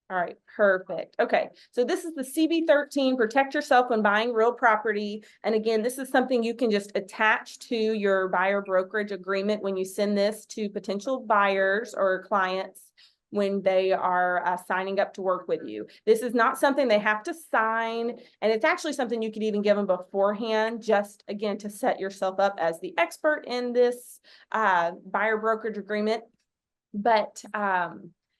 All right, perfect. Okay, so this is the CB13, protect yourself when buying real property. And again, this is something you can just attach to your buyer brokerage agreement when you send this to potential buyers or clients when they are signing up to work with you. This is not something they have to sign, and it's actually something you could even give them beforehand, just again, to set yourself up as the expert in this buyer brokerage agreement. But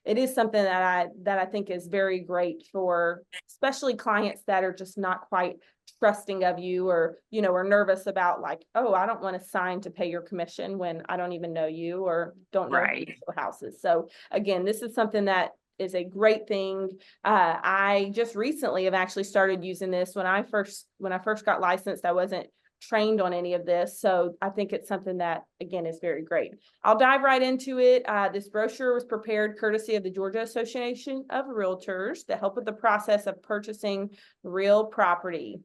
it is something that I think is very great for especially clients that are just not quite trusting of you, or are nervous about, like, oh, I don't want to sign to pay your commission when I don't even know you or don't know Right. houses. So again, this is something that is a great thing. I just recently have actually started using this. When I first got licensed, I wasn't trained on any of this, so I think it's something that again is very great. I'll dive right into it. This brochure was prepared courtesy of the Georgia Association of Realtors to help with the process of purchasing real property.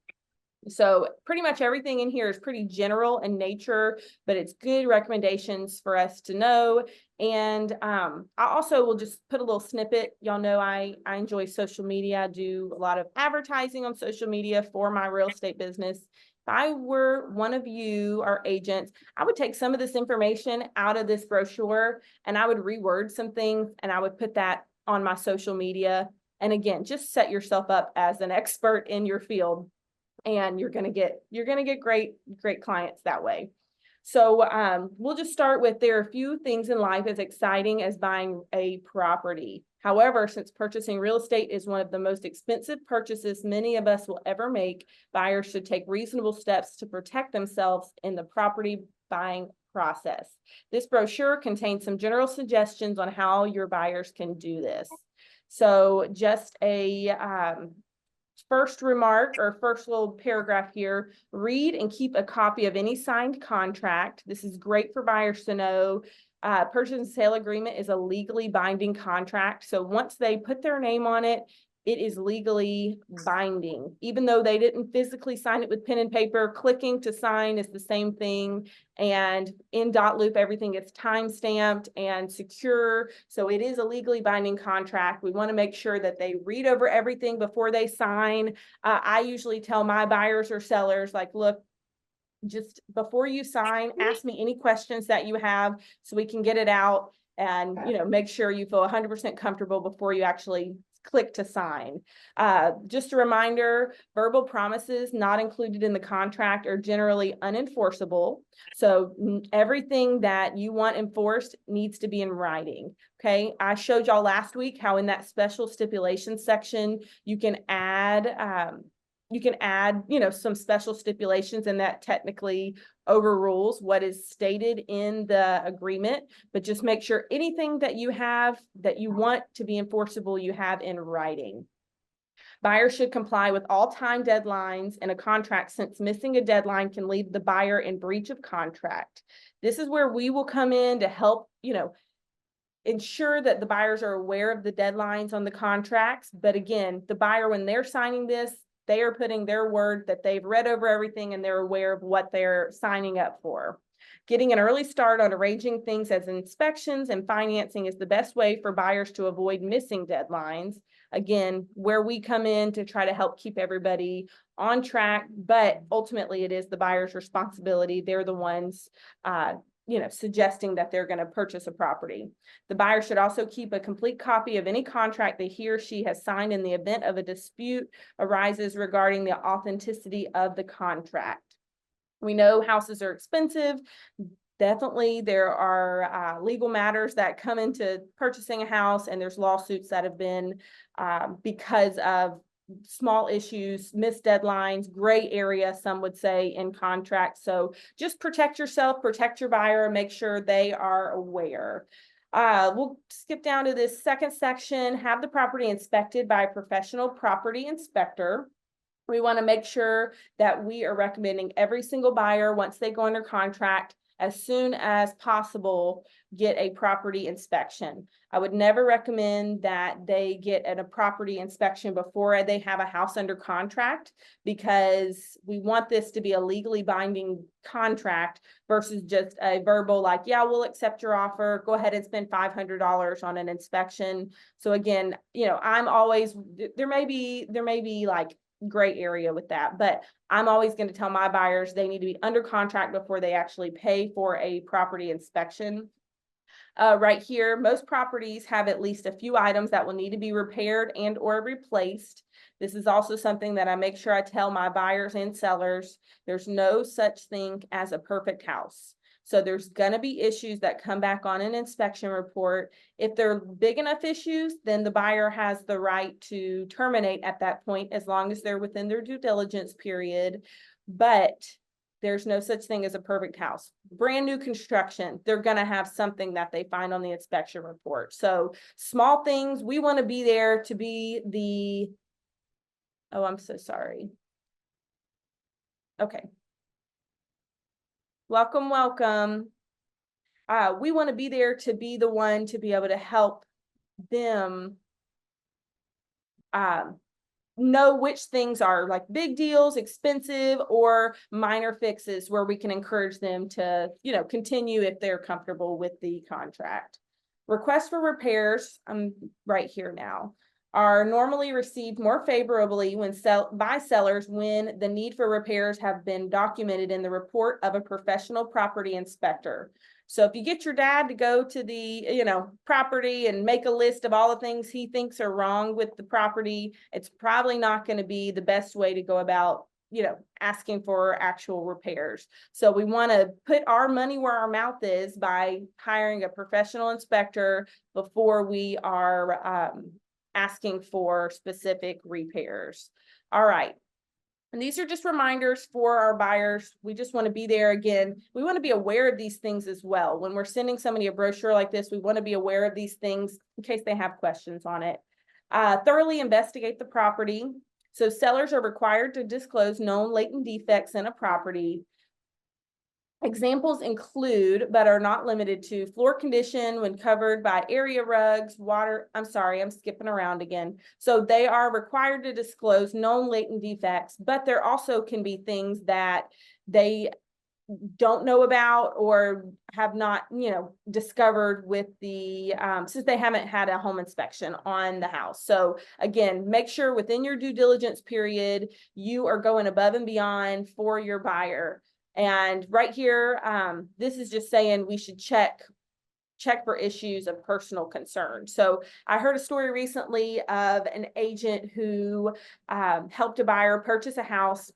So pretty much everything in here is pretty general in nature, but it's good recommendations for us to know. And I also will just put a little snippet. Y'all know I enjoy social media. I do a lot of advertising on social media for my real estate business. If I were one of you, our agents, I would take some of this information out of this brochure and I would reword some things and I would put that on my social media. And again, just set yourself up as an expert in your field, and you're going to get great clients that way. So we'll just start with, there are a few things in life as exciting as buying a property. However, since purchasing real estate is one of the most expensive purchases many of us will ever make, buyers should take reasonable steps to protect themselves in the property buying process. This brochure contains some general suggestions on how your buyers can do this. So just a first remark, or first little paragraph here: read and keep a copy of any signed contract. This is great for buyers to know. Purchase and sale agreement is a legally binding contract. So once they put their name on it, it is legally binding. Even though they didn't physically sign it with pen and paper, clicking to sign is the same thing. And in dot loop, everything is time stamped and secure. So it is a legally binding contract. We want to make sure that they read over everything before they sign. I usually tell my buyers or sellers, like, look, just before you sign, ask me any questions that you have so we can get it out, and make sure you feel 100% comfortable before you actually click to sign. Just a reminder, verbal promises not included in the contract are generally unenforceable. So everything that you want enforced needs to be in writing. Okay, I showed y'all last week how in that special stipulation section you can add some special stipulations, and that technically overrules what is stated in the agreement. But just make sure anything that you have that you want to be enforceable, you have in writing. Buyers should comply with all time deadlines in a contract, since missing a deadline can leave the buyer in breach of contract. This is where we will come in to help, ensure that the buyers are aware of the deadlines on the contracts. But again, the buyer, when they're signing this, they are putting their word that they've read over everything and they're aware of what they're signing up for. Getting an early start on arranging things as inspections and financing is the best way for buyers to avoid missing deadlines. Again, where we come in to try to help keep everybody on track, but ultimately it is the buyer's responsibility. They're the ones suggesting that they're going to purchase a property. The buyer should also keep a complete copy of any contract that he or she has signed in the event of a dispute arises regarding the authenticity of the contract. We know houses are expensive. Definitely there are legal matters that come into purchasing a house, and there's lawsuits that have been because of small issues, missed deadlines, gray area, some would say, in contracts. So just protect yourself, protect your buyer, make sure they are aware. We'll skip down to this second section: have the property inspected by a professional property inspector. We want to make sure that we are recommending every single buyer, once they go under contract, as soon as possible, get a property inspection. I would never recommend that they get a property inspection before they have a house under contract, because we want this to be a legally binding contract versus just a verbal, like, yeah, we'll accept your offer, go ahead and spend $500 on an inspection. So again, I'm always, there may be like gray area with that, but I'm always going to tell my buyers they need to be under contract before they actually pay for a property inspection. Right here, most properties have at least a few items that will need to be repaired and or replaced. This is also something that I make sure I tell my buyers and sellers. There's no such thing as a perfect house. So there's going to be issues that come back on an inspection report. If they're big enough issues, then the buyer has the right to terminate at that point, as long as they're within their due diligence period. But there's no such thing as a perfect house. Brand new construction, they're going to have something that they find on the inspection report. So small things, we want to be there to be the, oh, I'm so sorry. Okay. Welcome, welcome. We want to be there to be the one to be able to help them know which things are like big deals, expensive, or minor fixes where we can encourage them to, continue if they're comfortable with the contract. Requests for repairs, I'm right here now, are normally received more favorably by sellers when the need for repairs have been documented in the report of a professional property inspector. So if you get your dad to go to the, property and make a list of all the things he thinks are wrong with the property, it's probably not going to be the best way to go about, asking for actual repairs. So we want to put our money where our mouth is by hiring a professional inspector before we are asking for specific repairs. All right. And these are just reminders for our buyers. We just want to be there again. We want to be aware of these things as well. When we're sending somebody a brochure like this, we want to be aware of these things in case they have questions on it. Thoroughly investigate the property. So sellers are required to disclose known latent defects in a property. Examples include, but are not limited to, floor condition when covered by area rugs, water. I'm sorry, I'm skipping around again. So they are required to disclose known latent defects, but there also can be things that they don't know about or have not, discovered with the, since they haven't had a home inspection on the house. So again, make sure within your due diligence period, you are going above and beyond for your buyer. And right here, this is just saying we should check for issues of personal concern. So I heard a story recently of an agent who helped a buyer purchase a house.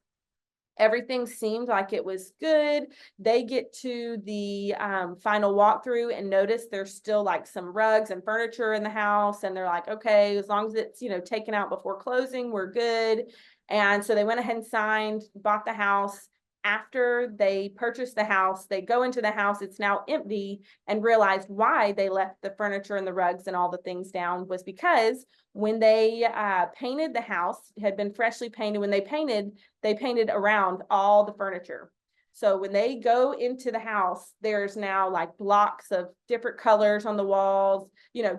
Everything seemed like it was good. They get to the final walkthrough and notice there's still like some rugs and furniture in the house. And they're like, okay, as long as it's, taken out before closing, we're good. And so they went ahead and signed, bought the house. After they purchased the house, they go into the house, it's now empty, and realized why they left the furniture and the rugs and all the things down was because when they painted the house, it had been freshly painted. When they painted around all the furniture. So when they go into the house, there's now like blocks of different colors on the walls,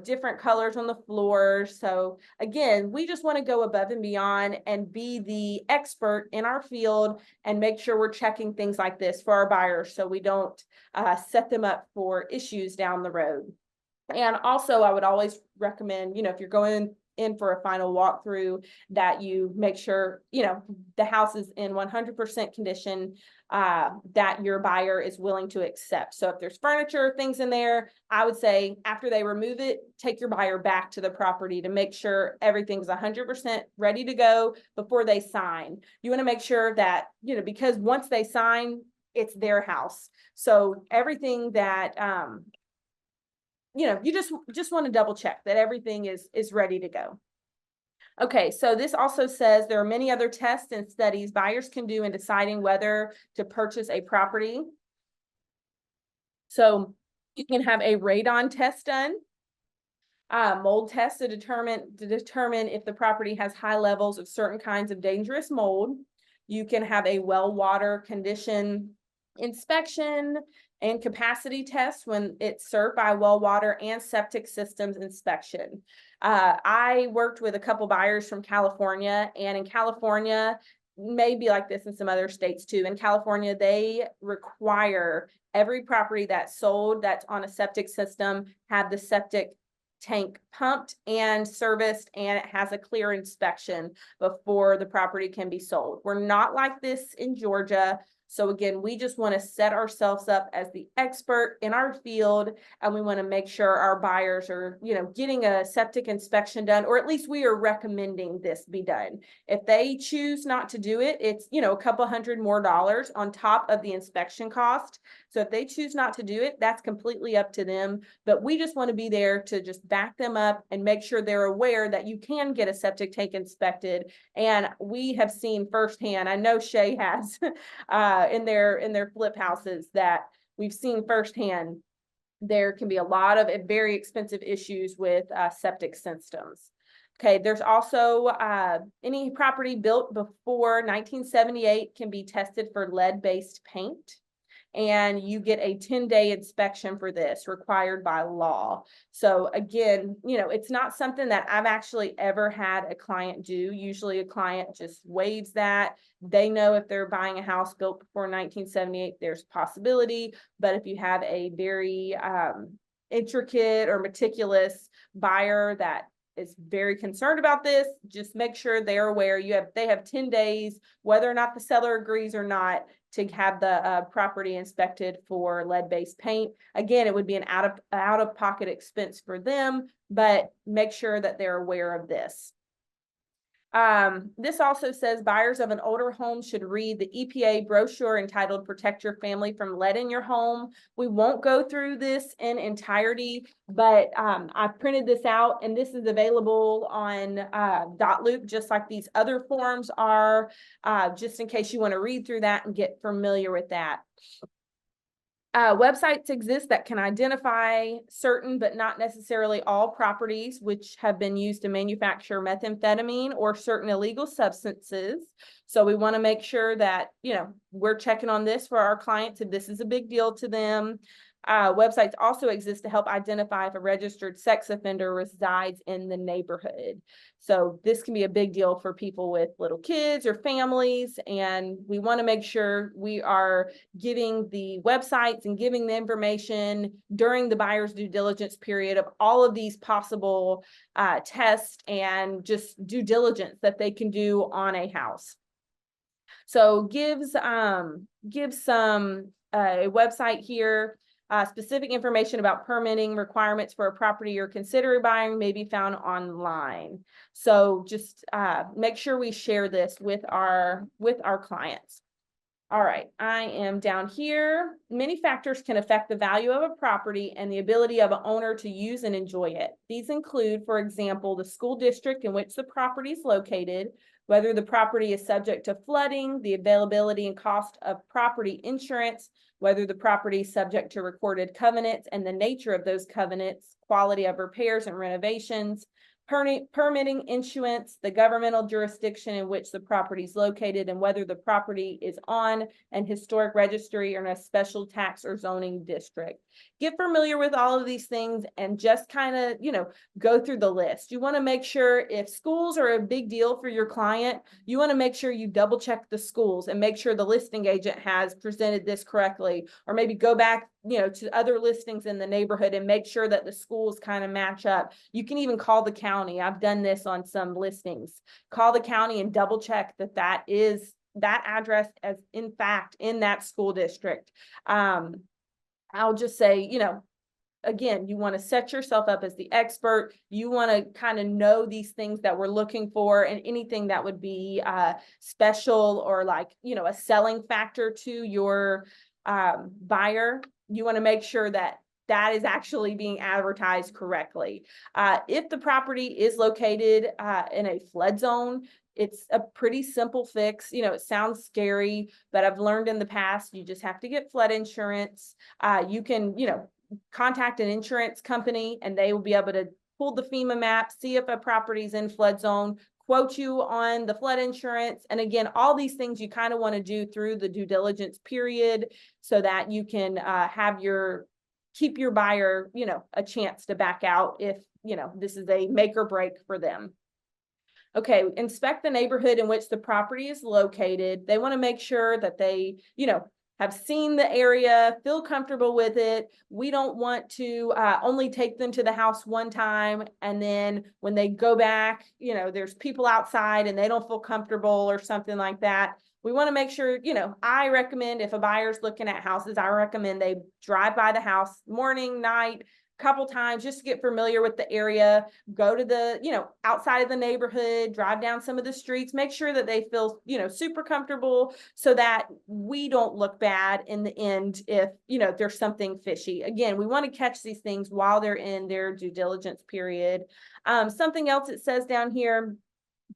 different colors on the floors. So again, we just want to go above and beyond and be the expert in our field and make sure we're checking things like this for our buyers so we don't set them up for issues down the road. And also, I would always recommend, if you're going in for a final walkthrough, that you make sure, the house is in 100% condition that your buyer is willing to accept. So if there's furniture, things in there, I would say after they remove it, take your buyer back to the property to make sure everything's 100% ready to go before they sign. You want to make sure that, because once they sign, it's their house. So everything that, you just want to double check that everything is ready to go. Okay, so this also says there are many other tests and studies buyers can do in deciding whether to purchase a property. So you can have a radon test done, mold test to determine if the property has high levels of certain kinds of dangerous mold. You can have a well water condition inspection. and capacity tests when it's served by well water and septic systems inspection. I worked with a couple buyers from California, and in California, maybe like this in some other states too. In California, they require every property that's sold that's on a septic system have the septic tank pumped and serviced, and it has a clear inspection before the property can be sold. We're not like this in Georgia. So again, we just want to set ourselves up as the expert in our field, and we want to make sure our buyers are, getting a septic inspection done, or at least we are recommending this be done. If they choose not to do it, it's, a couple $100 more on top of the inspection cost. So if they choose not to do it, that's completely up to them. But we just want to be there to just back them up and make sure they're aware that you can get a septic tank inspected. And we have seen firsthand, I know Shay has, in their flip houses, that we've seen firsthand there can be a lot of very expensive issues with septic systems. Okay, there's also any property built before 1978 can be tested for lead-based paint. And you get a 10-day inspection for this, required by law. So again, it's not something that I've actually ever had a client do. Usually a client just waives that. They know if they're buying a house built before 1978, there's a possibility. But if you have a very intricate or meticulous buyer that is very concerned about this, just make sure they're aware they have 10 days, whether or not the seller agrees or not, to have the property inspected for lead-based paint. Again, it would be an out-of-pocket expense for them, but make sure that they're aware of this. This also says buyers of an older home should read the EPA brochure entitled Protect Your Family from Lead in Your Home. We won't go through this in entirety, but I printed this out, and this is available on .loop, just like these other forms are, just in case you want to read through that and get familiar with that. Websites exist that can identify certain but not necessarily all properties which have been used to manufacture methamphetamine or certain illegal substances. So we want to make sure that, we're checking on this for our clients if this is a big deal to them. Websites also exist to help identify if a registered sex offender resides in the neighborhood. So this can be a big deal for people with little kids or families, and we want to make sure we are giving the websites and giving the information during the buyer's due diligence period of all of these possible tests and just due diligence that they can do on a house. So gives some a website here. Specific information about permitting requirements for a property you're considering buying may be found online. So just make sure we share this with our clients. All right, I am down here. Many factors can affect the value of a property and the ability of an owner to use and enjoy it. These include, for example, the school district in which the property is located, whether the property is subject to flooding, the availability and cost of property insurance, whether the property is subject to recorded covenants and the nature of those covenants, quality of repairs and renovations, permitting issuance, the governmental jurisdiction in which the property is located, and whether the property is on an historic registry or in a special tax or zoning district. Get familiar with all of these things and just kind of, go through the list. You want to make sure if schools are a big deal for your client, you want to make sure you double check the schools and make sure the listing agent has presented this correctly, or maybe go back to other listings in the neighborhood and make sure that the schools kind of match up. You can even call the county. I've done this on some listings. Call the county and double check that is that address as in fact in that school district. I'll just say, again, you want to set yourself up as the expert. You want to kind of know these things that we're looking for, and anything that would be special or like, a selling factor to your buyer. You want to make sure that is actually being advertised correctly. If the property is located in a flood zone, it's a pretty simple fix. It sounds scary, but I've learned in the past, you just have to get flood insurance. You can, contact an insurance company and they will be able to pull the FEMA map, see if a property is in flood zone, quote you on the flood insurance. And again, all these things you kind of want to do through the due diligence period so that you can keep your buyer, a chance to back out if, this is a make or break for them. Okay, inspect the neighborhood in which the property is located. They want to make sure that they, have seen the area, feel comfortable with it. We don't want to only take them to the house one time, and then when they go back, there's people outside and they don't feel comfortable or something like that. We want to make sure, I recommend if a buyer's looking at houses, I recommend they drive by the house morning, night, couple times just to get familiar with the area, go to the, outside of the neighborhood, drive down some of the streets, make sure that they feel, super comfortable so that we don't look bad in the end if, there's something fishy. Again, we want to catch these things while they're in their due diligence period. Something else it says down here,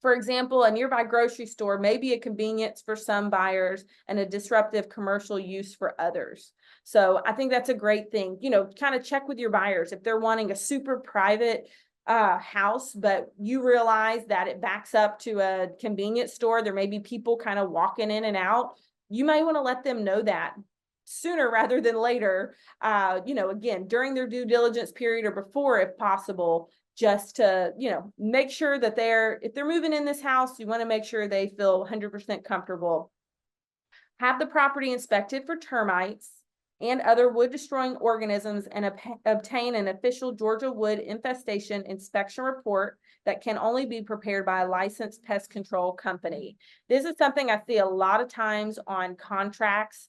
for example, a nearby grocery store may be a convenience for some buyers and a disruptive commercial use for others. So I think that's a great thing, kind of check with your buyers. If they're wanting a super private house, but you realize that it backs up to a convenience store, there may be people kind of walking in and out. You might want to let them know that sooner rather than later, again, during their due diligence period or before, if possible, just to, make sure that if they're moving in this house, you want to make sure they feel 100% comfortable. Have the property inspected for termites and other wood destroying organisms and obtain an official Georgia wood infestation inspection report that can only be prepared by a licensed pest control company. This is something I see a lot of times on contracts.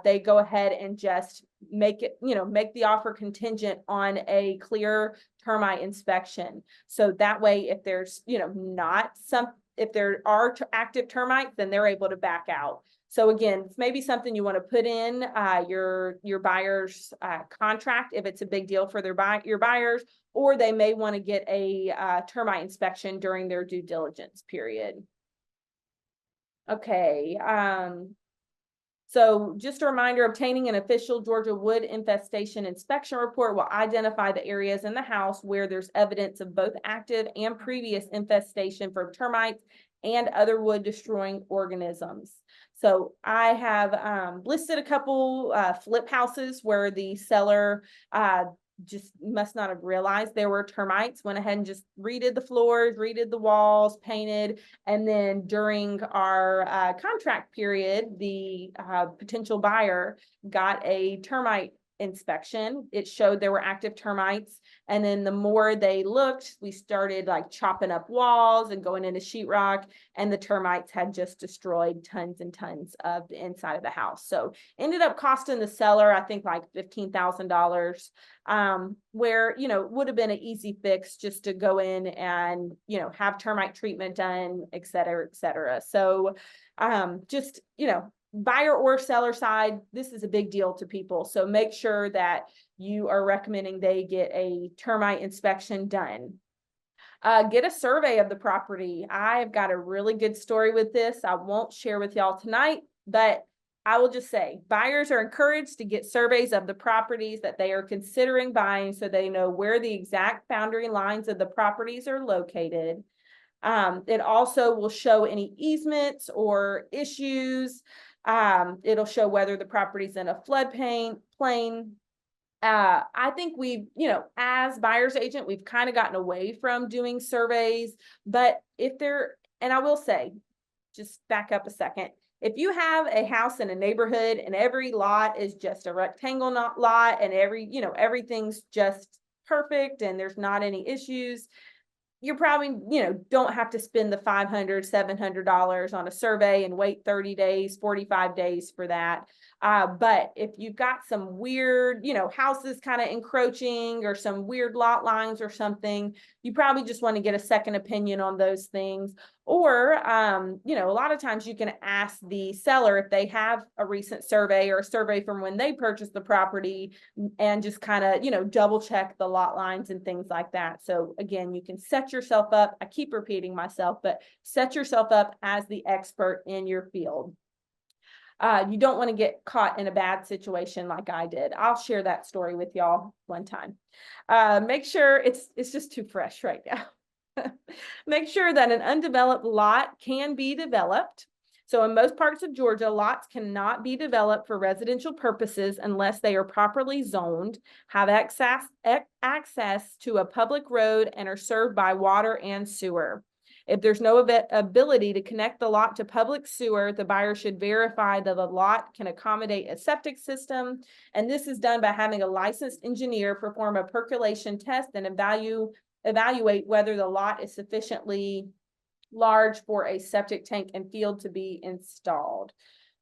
They go ahead and just make the offer contingent on a clear termite inspection. So that way, if there's, if there are active termites, then they're able to back out. So again, it's maybe something you want to put in your buyer's contract if it's a big deal for your buyers, or they may want to get a termite inspection during their due diligence period. Okay. So just a reminder, obtaining an official Georgia wood infestation inspection report will identify the areas in the house where there's evidence of both active and previous infestation from termites and other wood destroying organisms. So I have listed a couple flip houses where the seller just must not have realized there were termites, went ahead and just redid the floors, redid the walls, painted, and then during our contract period, the potential buyer got a termite inspection. It showed there were active termites, and then the more they looked, we started like chopping up walls and going into sheetrock, and the termites had just destroyed tons and tons of the inside of the house. So ended up costing the seller, I think, like $15,000, where would have been an easy fix just to go in and have termite treatment done, et cetera, et cetera. So just buyer or seller side, this is a big deal to people. So make sure that you are recommending they get a termite inspection done. Get a survey of the property. I've got a really good story with this. I won't share with y'all tonight, but I will just say buyers are encouraged to get surveys of the properties that they are considering buying so they know where the exact boundary lines of the properties are located. It also will show any easements or issues. It'll show whether the property's in a floodplain. I think we've, as buyer's agent, we've kind of gotten away from doing surveys, but and I will say, just back up a second. If you have a house in a neighborhood and every lot is just a rectangle lot and everything's just perfect and there's not any issues, you're probably, don't have to spend the $500, $700 on a survey and wait 30 days, 45 days for that. But if you've got some weird, houses kind of encroaching or some weird lot lines or something, you probably just want to get a second opinion on those things. Or, a lot of times you can ask the seller if they have a recent survey or a survey from when they purchased the property and just kind of, double check the lot lines and things like that. So again, you can set yourself up. I keep repeating myself, but set yourself up as the expert in your field. You don't want to get caught in a bad situation like I did. I'll share that story with y'all one time. Make sure it's just too fresh right now. Make sure that an undeveloped lot can be developed. So in most parts of Georgia, lots cannot be developed for residential purposes unless they are properly zoned, have access to a public road, and are served by water and sewer. If there's no ability to connect the lot to public sewer, the buyer should verify that the lot can accommodate a septic system. And this is done by having a licensed engineer perform a percolation test and evaluate whether the lot is sufficiently large for a septic tank and field to be installed.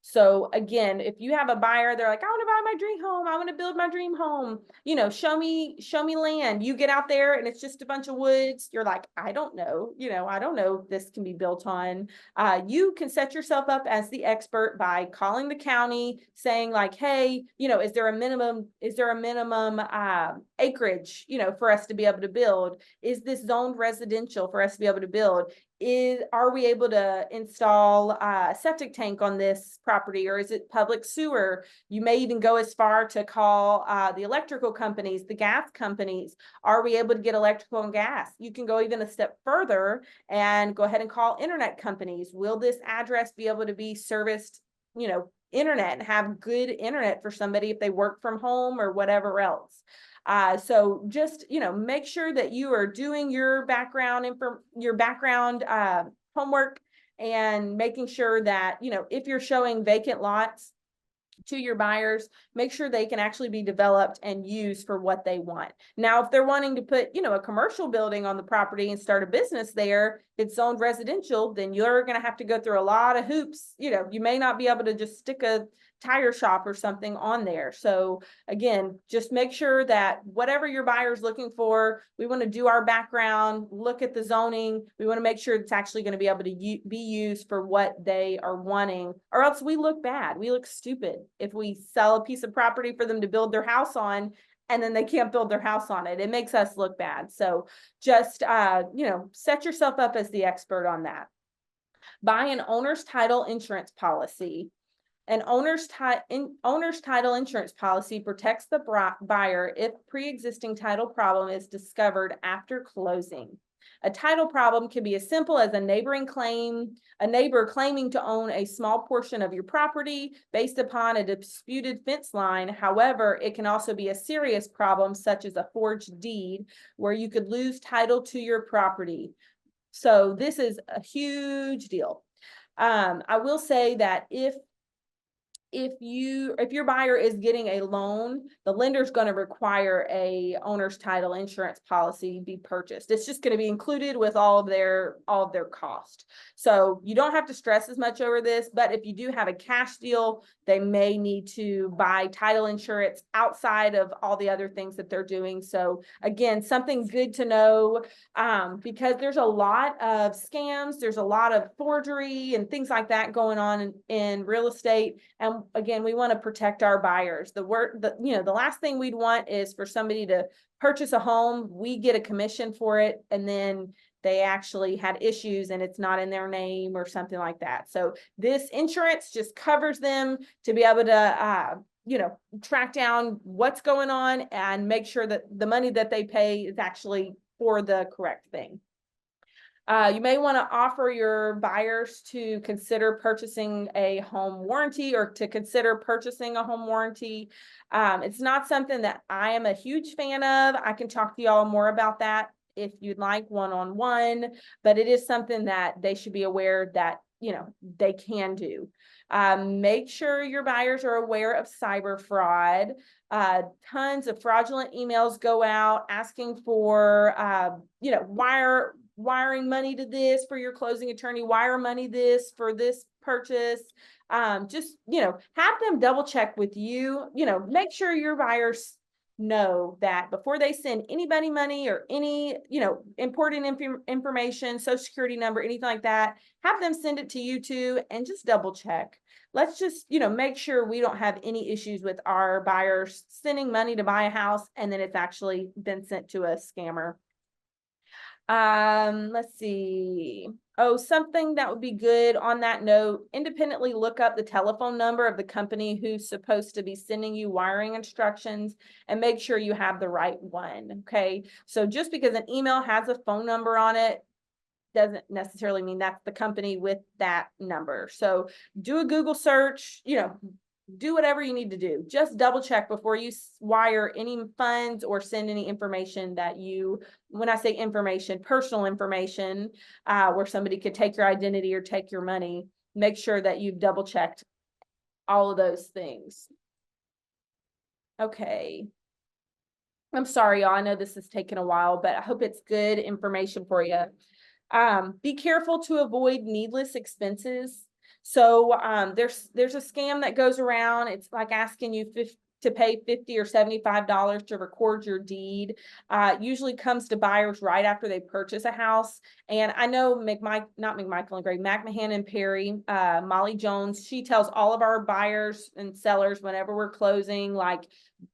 So again, if you have a buyer, they're like, I want to buy my dream home. I want to build my dream home. You know, show me land. You get out there and it's just a bunch of woods. You're like, I don't know. You know, I don't know if this can be built on. You can set yourself up as the expert by calling the county, saying like, hey, you know, is there a minimum acreage, you know, for us to be able to build? Is this zoned residential for us to be able to build? Are we able to install a septic tank on this property, or is it public sewer? You may even go as far to call the electrical companies, the gas companies. Are we able to get electrical and gas? You can go even a step further and go ahead and call internet companies. Will this address be able to be serviced, you know, internet, and have good internet for somebody if they work from home or whatever else? So just, you know, make sure that you are doing your background homework, and making sure that, you know, if you're showing vacant lots to your buyers, make sure they can actually be developed and used for what they want. Now, if they're wanting to put, you know, a commercial building on the property and start a business there, it's zoned residential, then you're going to have to go through a lot of hoops. You know, you may not be able to just stick a tire shop or something on there. So again, just make sure that whatever your buyer's looking for, we want to do our background, look at the zoning. We want to make sure it's actually going to be able to be used for what they are wanting, or else we look bad. We look stupid if we sell a piece of property for them to build their house on, and then they can't build their house on it. It makes us look bad. So just, you know, set yourself up as the expert on that. Buy an owner's title insurance policy. An owner's title insurance policy protects the buyer if pre-existing title problem is discovered after closing. A title problem can be as simple as a neighbor claiming to own a small portion of your property based upon a disputed fence line. However, it can also be a serious problem, such as a forged deed, where you could lose title to your property. So this is a huge deal. I will say that if your buyer is getting a loan, the lender's going to require a owner's title insurance policy be purchased. It's just going to be included with all of their cost. So you don't have to stress as much over this, but if you do have a cash deal, they may need to buy title insurance outside of all the other things that they're doing. So again, something good to know, because there's a lot of scams, there's a lot of forgery and things like that going on in real estate. And again, we want to protect our buyers. The last thing we'd want is for somebody to purchase a home, we get a commission for it, and then they actually had issues and it's not in their name or something like that. So this insurance just covers them to be able to, track down what's going on and make sure that the money that they pay is actually for the correct thing. You may want to offer your buyers to consider purchasing a home warranty, or to consider purchasing a home warranty. It's not something that I am a huge fan of. I can talk to y'all more about that if you'd like one-on-one, but it is something that they should be aware that, they can do. Make sure your buyers are aware of cyber fraud. Tons of fraudulent emails go out asking for, wiring money to this for your closing attorney, wire money this for this purchase. Just, have them double check with you, make sure your buyers know that before they send anybody money or any, important information, social security number, anything like that, have them send it to you too, and just double check. Let's just, make sure we don't have any issues with our buyers sending money to buy a house and then it's actually been sent to a scammer. Let's see. Oh, something that would be good on that note, independently look up the telephone number of the company who's supposed to be sending you wiring instructions and make sure you have the right one. Okay. So just because an email has a phone number on it doesn't necessarily mean that's the company with that number. So do a Google search, do whatever you need to do. Just double check before you wire any funds or send any information that when I say information, personal information, where somebody could take your identity or take your money, make sure that you've double checked all of those things. Okay. I'm sorry, y'all. I know this has taken a while, but I hope it's good information for you. Be careful to avoid needless expenses. So there's a scam that goes around. It's like asking you to pay $50 or $75 to record your deed. Usually comes to buyers right after they purchase a house. And I know not McMichael and Gray, McMahon and Perry, Molly Jones, she tells all of our buyers and sellers whenever we're closing, like,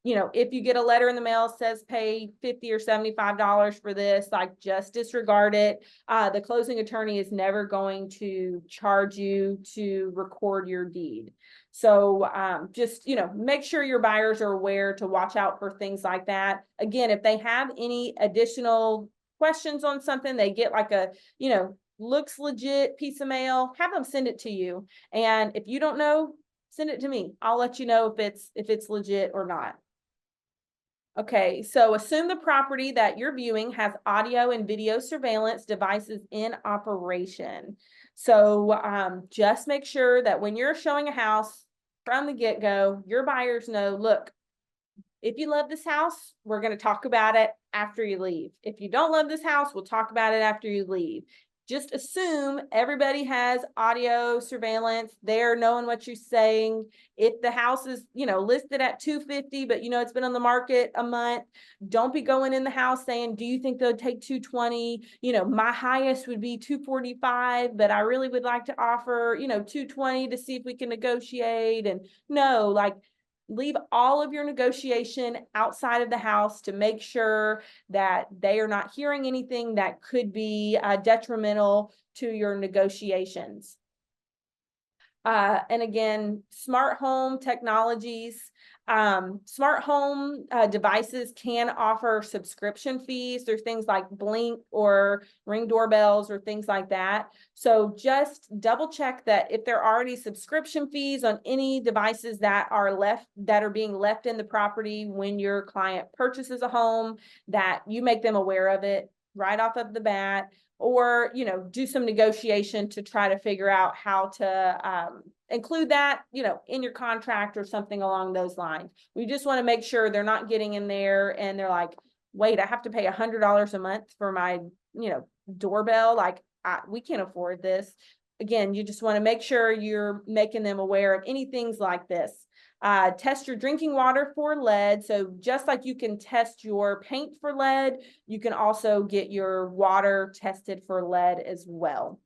if you get a letter in the mail says pay $50 or $75 for this, like, just disregard it. The closing attorney is never going to charge you to record your deed. So just, make sure your buyers are aware to watch out for things like that. Again, if they have any additional questions on something, they get like a, looks legit piece of mail, have them send it to you. And if you don't know, send it to me. I'll let you know if it's legit or not. Okay, so assume the property that you're viewing has audio and video surveillance devices in operation. So just make sure that when you're showing a house from the get-go, your buyers know, look, if you love this house, we're going to talk about it after you leave. If you don't love this house, we'll talk about it after you leave. Just assume everybody has audio surveillance. They're knowing what you're saying. If the house is, listed at $250, but it's been on the market a month, don't be going in the house saying, do you think they'll take $220? My highest would be $245, but I really would like to offer, $220 to see if we can negotiate. And no, like, leave all of your negotiation outside of the house to make sure that they are not hearing anything that could be detrimental to your negotiations. And again, smart home technologies. Smart home devices can offer subscription fees. There's things like Blink or Ring doorbells or things like that. So just double check that if there are already subscription fees on any devices that are being left in the property when your client purchases a home, that you make them aware of it right off of the bat, or do some negotiation to try to figure out how to include that in your contract or something along those lines. We just want to make sure they're not getting in there and they're like, wait, I have to pay $100 a month for my doorbell, like we can't afford this. Again, you just want to make sure you're making them aware of any things like this. Test your drinking water for lead. So just like you can test your paint for lead, you can also get your water tested for lead as well.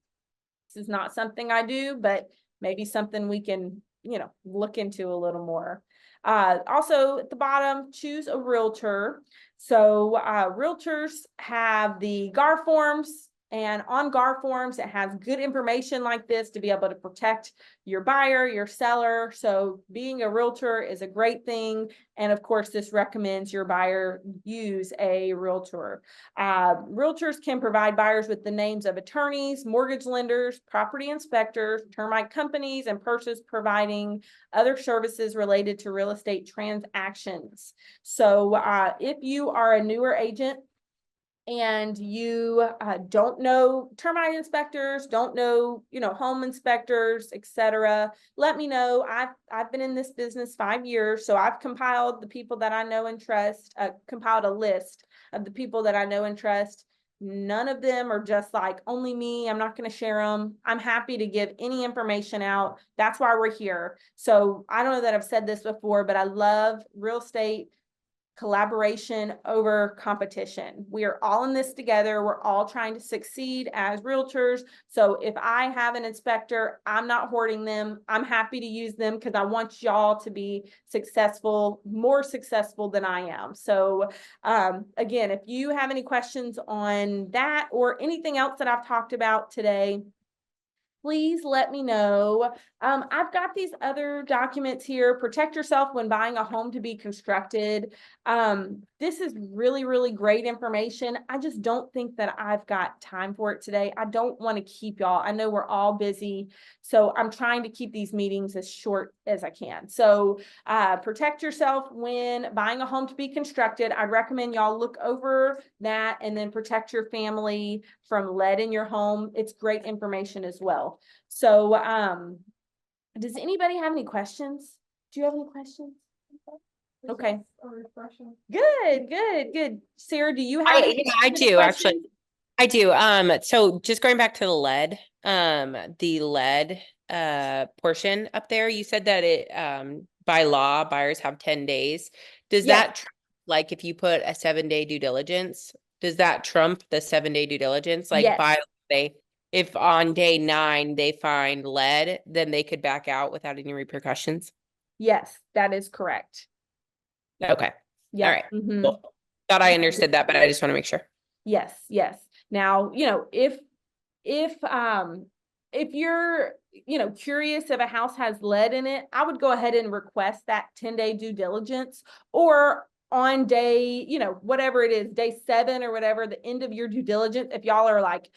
This is not something I do, but maybe something we can, look into a little more. Also at the bottom, choose a realtor. So realtors have the GAR forms. And on GAR forms, it has good information like this to be able to protect your buyer, your seller. So being a realtor is a great thing. And of course, this recommends your buyer use a realtor. Realtors can provide buyers with the names of attorneys, mortgage lenders, property inspectors, termite companies, and persons providing other services related to real estate transactions. So if you are a newer agent, and you don't know termite inspectors, don't know, home inspectors, etc., let me know. I've been in this business 5 years, so I've compiled the people that I know and trust, compiled a list of the people that I know and trust. None of them are just like, only me, I'm not going to share them. I'm happy to give any information out. That's why we're here. So I don't know that I've said this before, but I love real estate collaboration over competition. We are all in this together. We're all trying to succeed as realtors. So if I have an inspector, I'm not hoarding them. I'm happy to use them because I want y'all to be successful, more successful than I am. So again, if you have any questions on that or anything else that I've talked about today, please let me know. I've got these other documents here. Protect yourself when buying a home to be constructed. This is really, really great information. I just don't think that I've got time for it today. I don't want to keep y'all. I know we're all busy, so I'm trying to keep these meetings as short as I can. So protect yourself when buying a home to be constructed. I'd recommend y'all look over that and then protect your family from lead in your home. It's great information as well. So does anybody have any questions? Do you have any questions? Okay. Good. Sarah, do you have any I do questions? actually. I do. So just going back to the lead portion up there, you said that it by law buyers have 10 days. Does Yes. that like if you put a 7-day due diligence, does that trump the 7-day due diligence? Like Yes. by if on day 9 they find lead, then they could back out without any repercussions? Yes, that is correct. Okay. Yep. All right. Cool. Thought I understood that, but I just want to make sure. Yes. Now, if you're, curious if a house has lead in it, I would go ahead and request that 10-day due diligence, or on day, whatever it is, day 7 or whatever, the end of your due diligence, if y'all are like,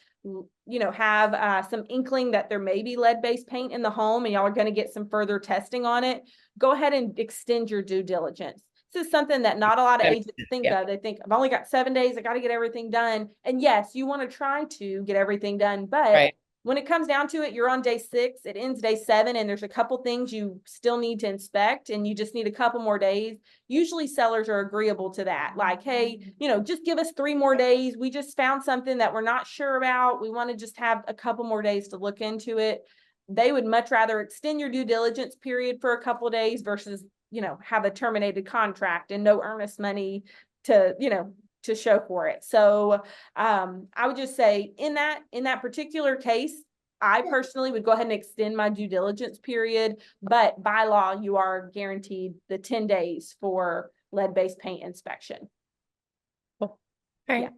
have some inkling that there may be lead-based paint in the home and y'all are going to get some further testing on it, go ahead and extend your due diligence. This is something that not a lot of agents think of. They think, I've only got 7 days. I got to get everything done. And yes, you want to try to get everything done. But when it comes down to it, you're on day 6, it ends day 7, and there's a couple things you still need to inspect, and you just need a couple more days. Usually sellers are agreeable to that. Like, hey, just give us 3 more days. We just found something that we're not sure about. We want to just have a couple more days to look into it. They would much rather extend your due diligence period for a couple of days versus have a terminated contract and no earnest money to show for it. So I would just say in that particular case, I personally would go ahead and extend my due diligence period, but by law, you are guaranteed the 10 days for lead-based paint inspection. Cool. All right. Yeah.